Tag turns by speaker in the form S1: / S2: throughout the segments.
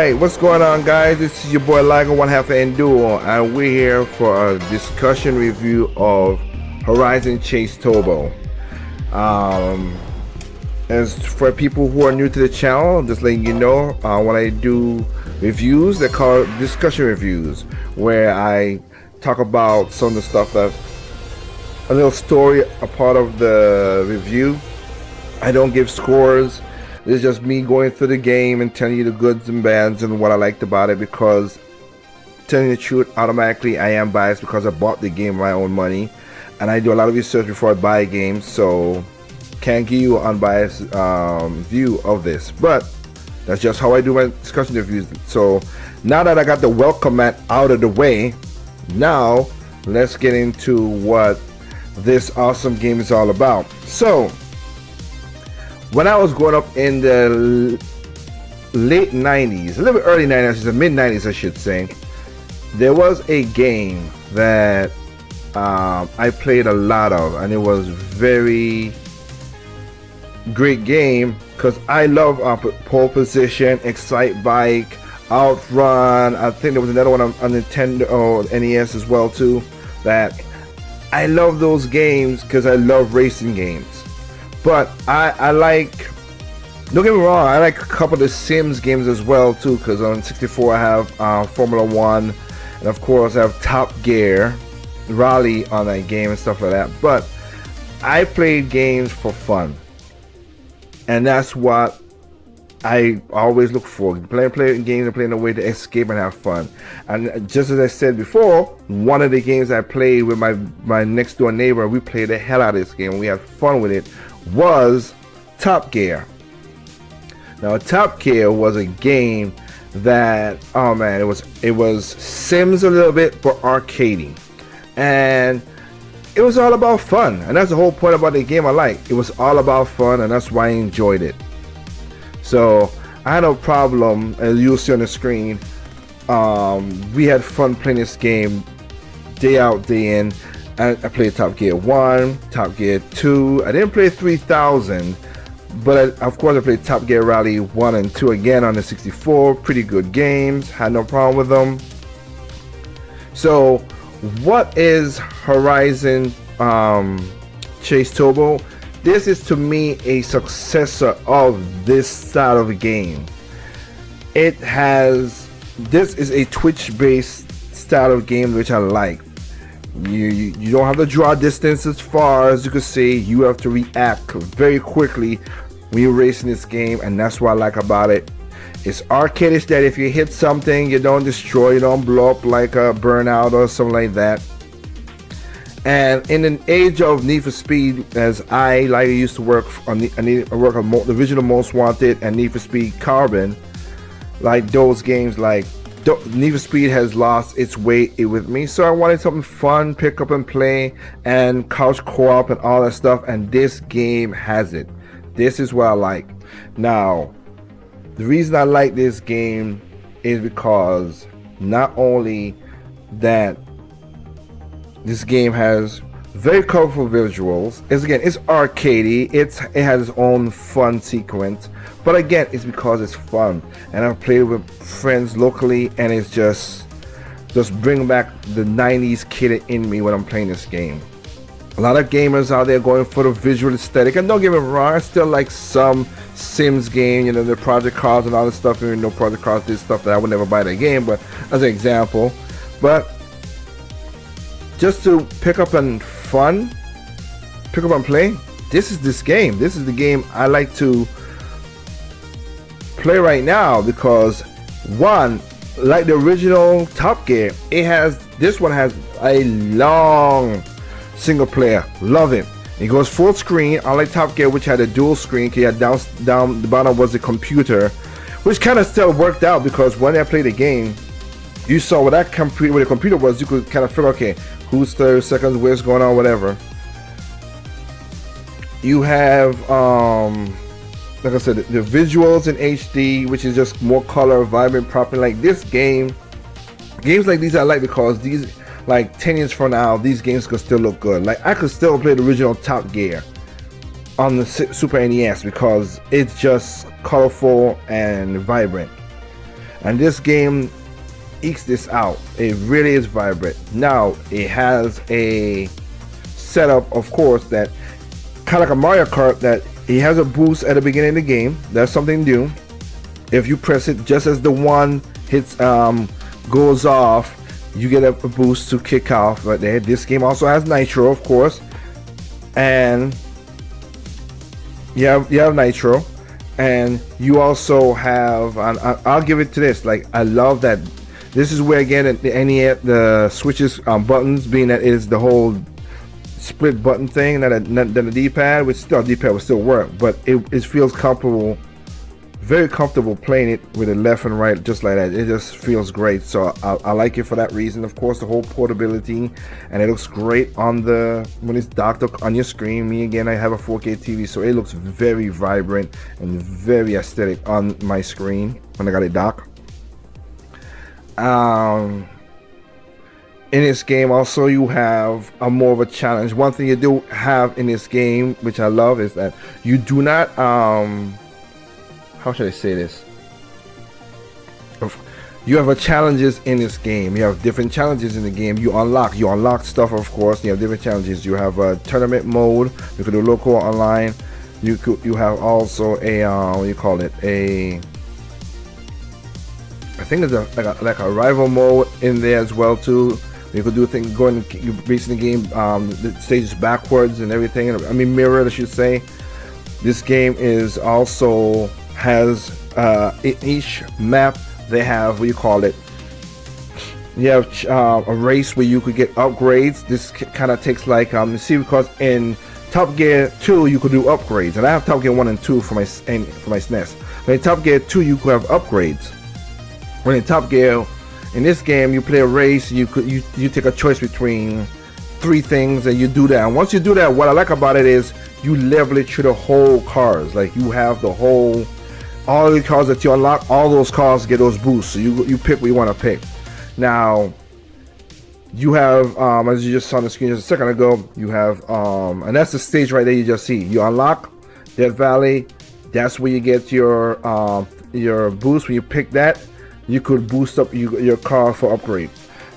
S1: Alright, what's going on, guys? This is your boy Ligo, one half of Enduro, and we're here for a discussion review of Horizon Chase Turbo. As for people who are new to the channel, just letting you know, when I do reviews, they're called discussion reviews, where I talk about some of the stuff that a little story, a part of the review. I don't give scores. It's just me going through the game and telling you the goods and bads and what I liked about it, because telling the truth, automatically I am biased because I bought the game with my own money and I do a lot of research before I buy games, so can't give you an unbiased view of this. But that's just how I do my discussion reviews. So now that I got the welcome mat out of the way, now let's get into what this awesome game is all about. So when I was growing up in the late 90s, a little bit early 90s, the mid 90s I should say, there was a game that I played a lot of, and it was very great game because I love pole position, Excite Bike, Outrun. I think there was another one on Nintendo or NES as well too, that I love those games because I love racing games. But I like, don't get me wrong, I like a couple of the Sims games as well too, because on 64 I have Formula 1, and of course I have Top Gear, Rally on that game and stuff like that. But I played games for fun, and that's what I always look for. Playing games and playing a way to escape and have fun. And just as I said before, one of the games I played with my next door neighbor, we played the hell out of this game. We had fun with it, was Top Gear. Now Top Gear was a game that, oh man, it was Sims a little bit, but arcadey, and it was all about fun. And that's the whole point about the game I like. It was all about fun, and that's why I enjoyed it. So I had no problem, as you'll see on the screen. We had fun playing this game day out, day in. I played Top Gear 1, Top Gear 2. I didn't play 3000, but of course I played Top Gear Rally 1 and 2 again on the 64. Pretty good games, had no problem with them. So what is Horizon Chase Turbo? This is to me a successor of this style of a game. This is a Twitch based style of game which I like. You don't have to draw distance as far as you can see. You have to react very quickly when you're racing this game, and that's what I like about it. It's arcadish, that if you hit something, you don't destroy, you don't blow up like a Burnout or something like that. And in an age of Need for Speed, as I used to work on the original Most Wanted and Need for Speed Carbon, like those games, like Need for Speed has lost its weight with me, so I wanted something fun, pick up and play, and couch co-op and all that stuff, and this game has it. This is what I like. Now, the reason I like this game is because not only that this game has very colorful visuals, it's arcadey, it has its own fun sequence, but again, it's because it's fun, and I've played with friends locally, and it's just bring back the 90s kid in me when I'm playing this game. A lot of gamers out there going for the visual aesthetic, and don't get me wrong, I still like some Sims game, you know, the Project Cars and all this stuff. Even though Project Cars did stuff that I would never buy the game, but as an example. But just to pick up and play, this is the game I like to play right now, because one, like the original Top Gear, this one has a long single player. Love it. It goes full screen, unlike Top Gear, which had a dual screen. You had down the bottom was the computer, which kind of still worked out, because when I played the game, you saw what that computer, where the computer was, you could kind of figure, okay, who's 30 seconds, where's going on, whatever. You have like I said, the visuals in HD, which is just more color, vibrant, proper. Like this game, games like these I like, because these, like 10 years from now, these games could still look good. Like I could still play the original Top Gear on the Super NES because it's just colorful and vibrant. and this game ekes this out. It really is vibrant. Now it has a setup, of course, that kind of like a Mario Kart, that it has a boost at the beginning of the game. That's something new. If you press it just as the one hits goes off, you get a boost to kick off right there. This game also has nitro, of course, and you have nitro, and you also have, and I'll give it to this, like, I love that this is where again the switches buttons, being that it is the whole split button thing, not the D-pad, which still D-pad will still work, but it feels comfortable, very comfortable playing it with the left and right just like that. It just feels great. So I like it for that reason. Of course, the whole portability, and it looks great on when it's docked up on your screen. Me again, I have a 4K TV, so it looks very vibrant and very aesthetic on my screen when I got it docked. In this game also, you have a more of a challenge. One thing you do have in this game, which I love, is that you do not how should I say this? You have challenges in this game. You have different challenges in the game. You unlock stuff, of course. You have different challenges. You have a tournament mode. You can do local, online. You have also a what do you call it? I think it's like a rival mode in there as well too. You could do things going, you racing the game, the stages backwards and everything. I mean, mirrored, I should say. This game is also has in each map they have, what you call it, you have a race where you could get upgrades. This kind of takes like see, because in Top Gear 2 you could do upgrades, and I have Top Gear 1 and 2 for my Snes. But in Top Gear 2 you could have upgrades. When in Top Gear, in this game, you play a race, you take a choice between 3 things, and you do that. And once you do that, what I like about it is you level it to the whole cars. Like, you have the whole, all the cars that you unlock, all those cars get those boosts. So you pick what you want to pick. Now, you have, as you just saw on the screen just a second ago, you have, and that's the stage right there you just see. You unlock Death Valley. That's where you get your boost. When you pick that, you could boost up your car for upgrade.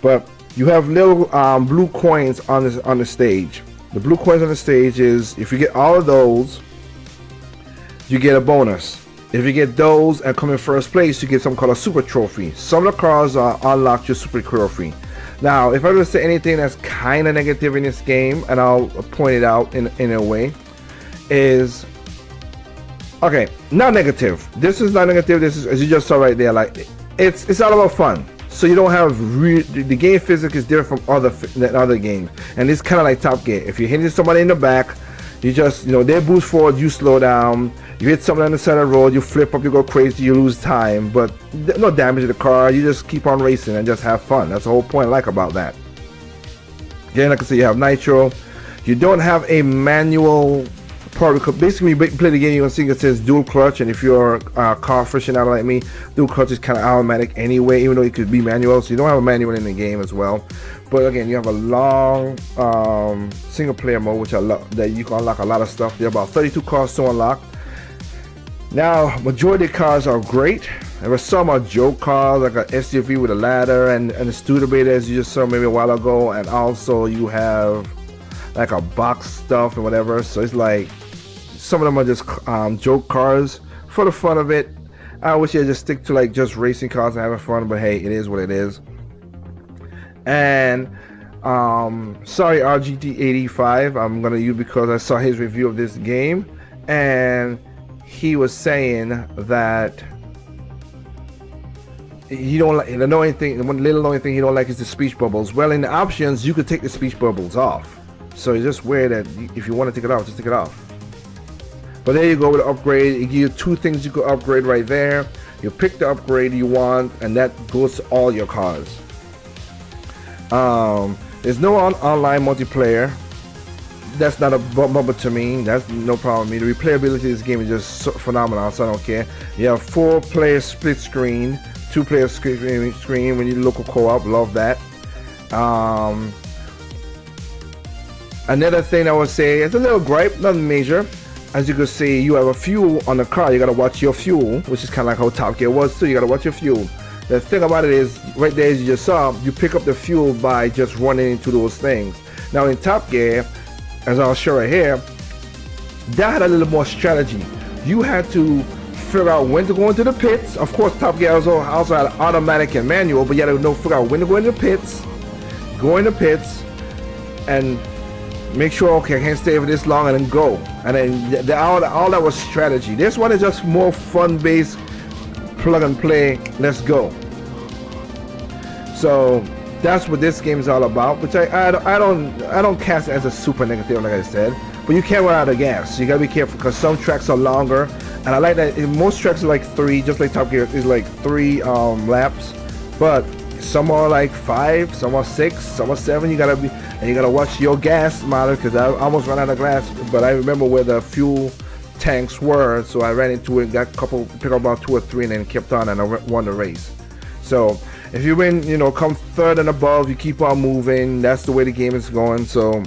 S1: But you have little blue coins on the stage. The blue coins on the stage is, if you get all of those, you get a bonus. If you get those and come in first place, you get something called a super trophy. Some of the cars unlock your super trophy. Now, if I were to say anything that's kind of negative in this game, and I'll point it out in a way, is, okay, not negative. This is not negative. This is, as you just saw right there, like, it's all about fun. So you don't have the game physics is different from other games, and it's kind of like Top Gear. If you're hitting somebody in the back, you just, they boost forward, you slow down. You hit someone on the side of the road, you flip up, you go crazy, you lose time, but no damage to the car. You just keep on racing and just have fun. That's the whole point I like about that. Again, like I said, you have nitro. You don't have a manual part, because basically when you play the game, you're gonna see it says dual clutch, and if you're a car aficionado like me, dual clutch is kind of automatic anyway, even though it could be manual. So you don't have a manual in the game as well. But again, you have a long single player mode, which I love, that you can unlock a lot of stuff. There are about 32 cars to unlock. Now, majority of cars are great. There were some are joke cars, like an SUV with a ladder and a Studebaker, as you just saw maybe a while ago, and also you have like a box stuff and whatever. So it's like, some of them are just joke cars for the fun of it. I wish I just stick to like just racing cars and having fun, but hey, it is what it is. And sorry, RGT85, I'm gonna use, because I saw his review of this game, and he was saying that he don't like, the only thing he don't like is the speech bubbles. Well, in the options, you could take the speech bubbles off. So it's just weird that if you want to take it off, just take it off. But there you go with the upgrade. It gives you 2 things you could upgrade right there. You pick the upgrade you want, and that goes to all your cars. There's no online multiplayer. That's not a bummer to me. That's no problem with me. The replayability of this game is just so phenomenal, so I don't care. You have 4-player split screen, 2-player screen when you do local co-op. Love that. Another thing I would say, it's a little gripe, nothing major. As you can see, you have a fuel on the car. You gotta watch your fuel, which is kind of like how Top Gear was too. You gotta watch your fuel. The thing about it is, right there as you just saw, you pick up the fuel by just running into those things. Now in Top Gear, as I'll show right here, that had a little more strategy. You had to figure out when to go into the pits. Of course, Top Gear also had automatic and manual, but you had to know figure out when to go into the pits, and make sure, okay, I can't stay for this long, and then go. And then all that was strategy. This one is just more fun-based, plug and play, let's go. So that's what this game is all about, which I don't cast it as a super negative, like I said. But you can't run out of gas. So you gotta be careful because some tracks are longer, and I like that most tracks are like 3, just like Top Gear is like 3 laps, but some are like 5, some are 6, some are 7. You gotta watch your gas mileage, because I almost ran out of gas, but I remember where the fuel tanks were, so I ran into it, picked up about 2 or 3, and then kept on, and I won the race. So if you win, come third and above, you keep on moving. That's the way the game is going. So,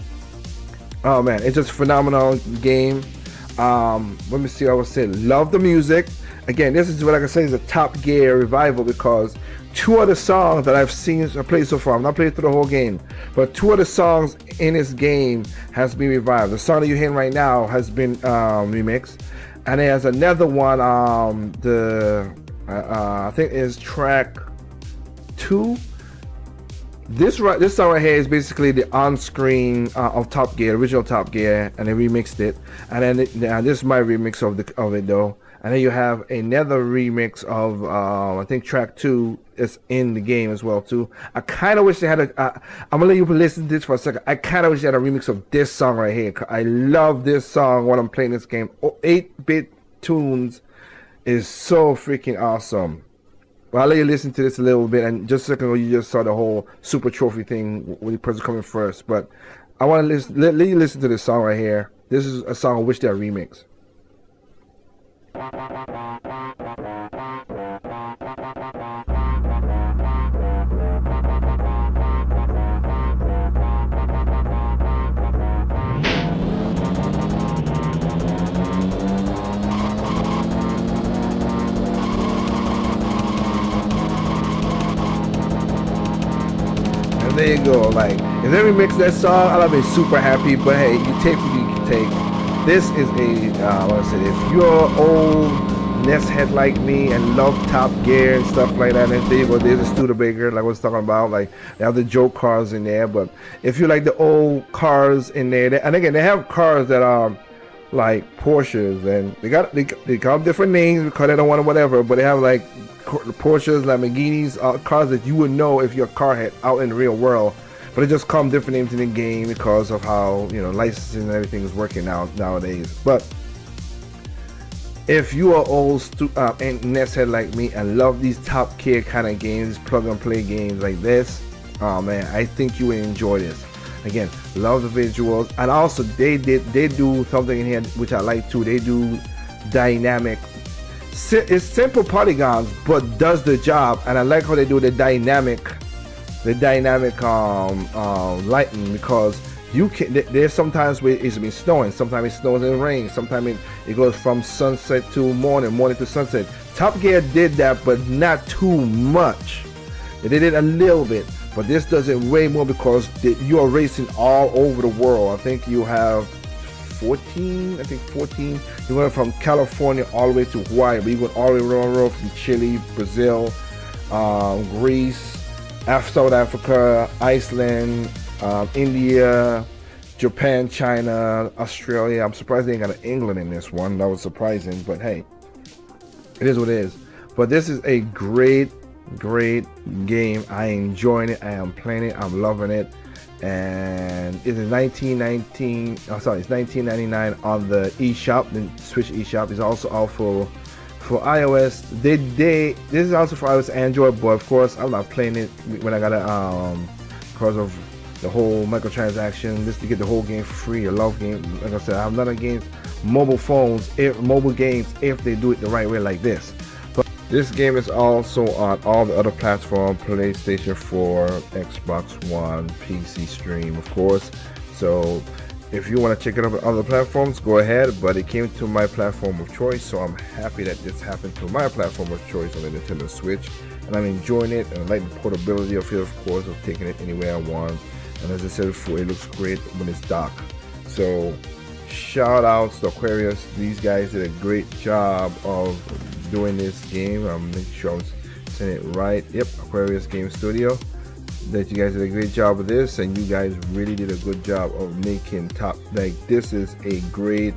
S1: oh man, it's just a phenomenal game. Let me see. I would say, love the music. Again, this is what I can say is a Top Gear revival, because 2 of the songs that I've played so far, I'm not playing through the whole game, but 2 of the songs in this game has been revived. The song that you're hearing right now has been remixed, and there's another one. I think is track 2. This song right here is basically the on-screen of Top Gear, original Top Gear, and they remixed it. And then this is my remix of it though. And then you have another remix of I think track 2 is in the game as well too. I kind of wish they had I'm gonna let you listen to this for a second. I kind of wish they had a remix of this song right here. I love this song when I'm playing this game. 8-bit tunes is so freaking awesome. Well, I'll let you listen to this a little bit, and just a second ago you just saw the whole super trophy thing with the person coming first. But I want to let you listen to this song right here. This is a song I wish they had remixed. And there you go. Like, if they remix that song, I'll be super happy. But hey, you take what you can take. This is if you're old Nest head like me and love Top Gear and stuff like that, and there you go, there's a Studebaker, like I was talking about, like they have the joke cars in there. But if you like the old cars in there, and again, they have cars that are like Porsches, and they call them different names because they don't want whatever, but they have like Porsches, Lamborghinis, cars that you would know if you're a car head out in the real world. But it just come different names in the game because of how licensing and everything is working nowadays. But if you are old Nest head like me and love these Top Gear kind of games, plug and play games like this, oh man, I think you will enjoy this. Again, love the visuals, and also they do something in here which I like too. They do dynamic. It's simple polygons, but does the job, and I like how they do the dynamic lighting, because you can. There's sometimes where it's been snowing, sometimes it snows and rain, sometimes it goes from sunset to morning to sunset. Top Gear did that, but not too much. They did it a little bit, but this does it way more because you are racing all over the world. I think you have 14. You're going from California all the way to Hawaii, but you're going all the way around from Chile, Brazil, Greece, South Africa, Iceland, India, Japan, China, Australia. I'm surprised they ain't got an England in this one. That was surprising, but hey, it is what it is. But this is a great game. I enjoying it. I am playing it. I'm loving it. And it is it's $19.99 on the eShop. The Switch eShop is also out for iOS. This is also for iOS, Android, but of course I'm not playing it when I got because of the whole microtransaction. Just to get the whole game for free. I love games. Like I said, I'm not against mobile games if they do it the right way like this. But this game is also on all the other platforms: PlayStation 4, Xbox One, PC Stream, of course. So if you want to check it out on other platforms, go ahead, but it came to my platform of choice, so I'm happy that this happened to my platform of choice on the Nintendo Switch. and I'm enjoying it, and I like the portability of it, of course, of taking it anywhere I want. And as I said before, it looks great when it's docked. So shout outs to Aquarius. These guys did a great job of doing this game. I'm making sure I'm saying it right. Yep, Aquarius Game Studio. That you guys did a great job of this, and you guys really did a good job of making Top. Like, this is a great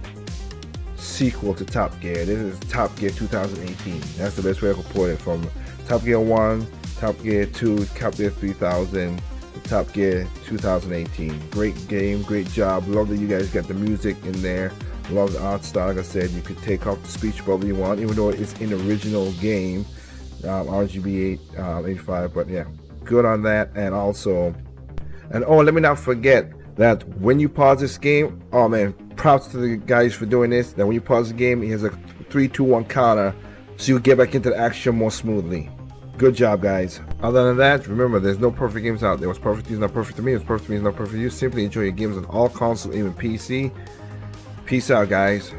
S1: sequel to Top Gear. This is Top Gear 2018. That's the best way I could put it. From Top Gear 1, Top Gear 2, Top Gear 3000, to Top Gear 2018. Great game, great job. Love that you guys got the music in there. Love the art style. Like I said, you could take off the speech bubble you want, even though it's in the original game, RGB 85. But yeah, good on that. And also, oh, let me not forget that when you pause this game, oh man, props to the guys for doing this. That when you pause the game, it has a 3, 2, 1 counter, so you get back into the action more smoothly. Good job, guys. Other than that, remember, there's no perfect games out there. What's perfect is not perfect to me. What's perfect to me is not perfect to you. Simply enjoy your games on all consoles, even PC. Peace out, guys.